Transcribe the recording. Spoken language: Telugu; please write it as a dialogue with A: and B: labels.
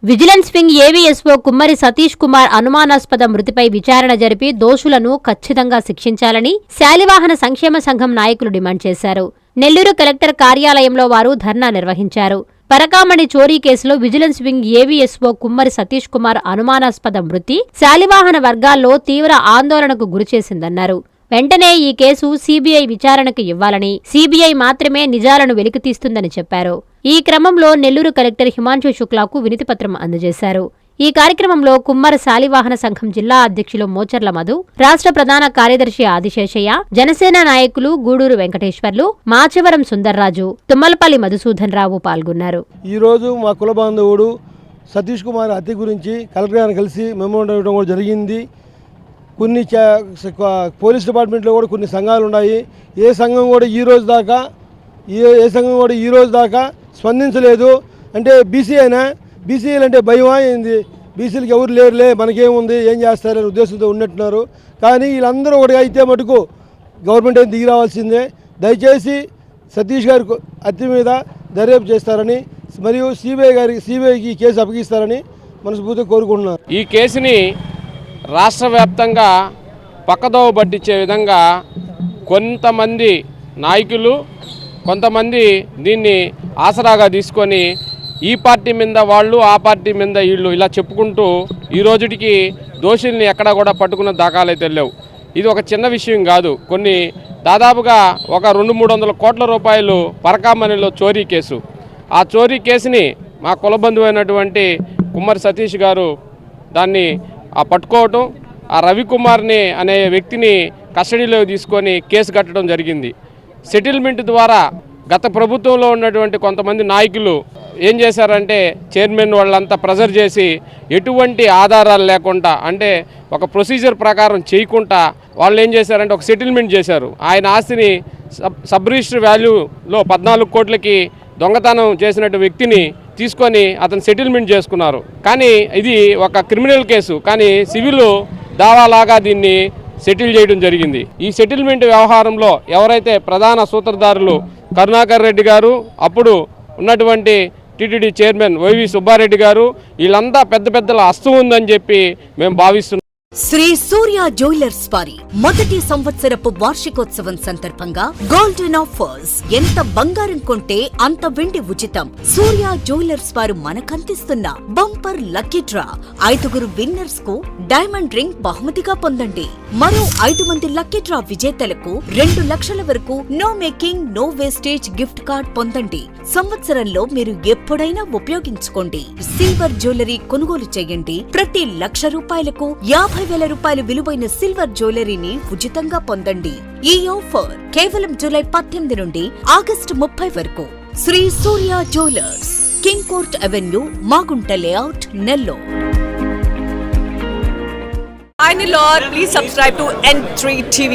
A: విజిలెన్స్ వింగ్ ఏవీఎస్ఓ కుమ్మరి సతీష్ కుమార్ అనుమానాస్పద మృతిపై విచారణ జరిపి దోషులను ఖచ్చితంగా శిక్షించాలని శాలివాహన సంక్షేమ సంఘం నాయకులు డిమాండ్ చేశారు. నెల్లూరు కలెక్టర్ కార్యాలయంలో వారు ధర్నా నిర్వహించారు. పరకామణి చోరీ కేసులో విజిలెన్స్ వింగ్ ఏవీఎస్ఓ కుమ్మరి సతీష్ కుమార్ అనుమానాస్పద మృతి శాలివాహన వర్గాల్లో తీవ్ర ఆందోళనకు గురిచేసిందన్నారు. వెంటనే ఈ కేసు సీబీఐ విచారణకు ఇవ్వాలని, సీబీఐ మాత్రమే నిజాలను వెలికితీస్తుందని చెప్పారు. ఈ క్రమంలో నెల్లూరు కలెక్టర్ హిమాంశు శుక్లాకు వినతిపత్రం అందజేశారు. ఈ కార్యక్రమంలో కుమ్మర శాలివాహన సంఘం జిల్లా అధ్యక్షులు మోచర్ల మధు, రాష్ట్ర ప్రధాన కార్యదర్శి ఆదిశేషయ్య, జనసేన నాయకులు గూడూరు వెంకటేశ్వర్లు, మాచవరం సుందర్రాజు, తుమ్మలపల్లి మధుసూదన్ రావు పాల్గొన్నారు.
B: ఈ రోజు మా కుల బాంధవుడు సతీష్ కుమార్ హత్య గురించి కలెక్టర్ గారిని కలిసి మెమోరాండం ఇవ్వడం కూడా జరిగింది. కొన్ని పోలీస్ డిపార్ట్మెంట్లో కూడా కొన్ని సంఘాలు ఉన్నాయి. ఏ సంఘం కూడా ఈ రోజు దాకా స్పందించలేదు. అంటే బీసీ అయినా బీసీలు అంటే భయమా ఏంది, బీసీలకు ఎవరు లేరులే మనకేముంది ఏం చేస్తారనే ఉద్దేశంతో ఉన్నట్టున్నారు. కానీ వీళ్ళందరూ ఒకటి అయితే మటుకు గవర్నమెంట్ ఏం దిగి రావాల్సిందే. దయచేసి సతీష్ గారి హత్య మీద దర్యాప్తు చేస్తారని మరియు సిబిఐకి కేసు అప్పగిస్తారని మనస్ఫూర్తిగా కోరుకుంటున్నారు.
C: ఈ కేసుని రాష్ట్ర వ్యాప్తంగా పక్కదోవ పట్టించే విధంగా కొంతమంది నాయకులు, కొంతమంది దీన్ని ఆసరాగా తీసుకొని ఈ పార్టీ మీద వాళ్ళు, ఆ పార్టీ మీద వీళ్ళు ఇలా చెప్పుకుంటూ ఈ రోజుటికి దోషుల్ని ఎక్కడా కూడా పట్టుకున్న దాఖలైతే లేవు. ఇది ఒక చిన్న విషయం కాదు. దాదాపుగా ఒక 200-300 కోట్ల రూపాయలు పరకామణిలో చోరీ కేసు. ఆ చోరీ కేసుని మా కులబంధువు అయినటువంటి కుమ్మరి సతీష్ గారు దాన్ని పట్టుకోవటం, ఆ రవికుమార్ని అనే వ్యక్తిని కస్టడీలో తీసుకొని కేసు కట్టడం జరిగింది. సెటిల్మెంట్ ద్వారా గత ప్రభుత్వంలో ఉన్నటువంటి కొంతమంది నాయకులు ఏం చేశారంటే చైర్మన్ వాళ్ళంతా ప్రెజర్ చేసి ఎటువంటి ఆధారాలు లేకుండా, అంటే ఒక ప్రొసీజర్ ప్రకారం చేయకుండా వాళ్ళు ఏం చేశారంటే ఒక సెటిల్మెంట్ చేశారు. ఆయన ఆస్తిని సబ్ రిజిస్టర్ వాల్యూలో 14 కోట్లకి దొంగతనం చేసినట్టు వ్యక్తిని తీసుకొని అతను సెటిల్మెంట్ చేసుకున్నారు. కానీ ఇది ఒక క్రిమినల్ కేసు, కానీ సివిల్ దావాలాగా దీన్ని సెటిల్ చేయడం జరిగింది. ఈ సెటిల్మెంట్ వ్యవహారంలో ఎవరైతే ప్రధాన సూత్రధారులు కరుణాకర్ రెడ్డి గారు, అప్పుడు ఉన్నటువంటి టీటీడీ చైర్మన్ వైవి సుబ్బారెడ్డి గారు, వీళ్ళంతా పెద్దల హస్తం ఉందని చెప్పి మేము భావిస్తున్నాం.
D: శ్రీ సూర్య జ్యువెలర్స్ వారి మొదటి సంవత్సరపు వార్షికోత్సవం సందర్భంగా గోల్డెన్ ఆఫర్స్. ఎంత బంగారం కొంటే అంత వెండి ఉచితం. సూర్య జ్యువెలర్స్ వారు మనకందిస్తున్న బంపర్ లక్కీ డ్రా. 5 విన్నర్స్ కు డైమండ్ రింగ్ బహుమతిగా పొందండి. మరో 5 మంది లక్కీ డ్రా విజేతలకు 2 లక్షల వరకు no making no wastage gift card పొందండి. సంవత్సరంలో మీరు ఎప్పుడైనా ఉపయోగించుకోండి. సిల్వర్ జ్యువెలరీ కొనుగోలు చేయండి. ప్రతి ₹1,00,000కు 50,000 రూపాయలు విలువైన సిల్వర్ జ్యువెలరీని ఉచితంగా పొందండి. ఈ ఆఫర్ కేవలం జూలై 18 నుండి ఆగస్టు 30 వరకు. Shri Surya jewellers, King Court Avenue, Magunta layout, Nellore.
E: Please subscribe to N3 TV.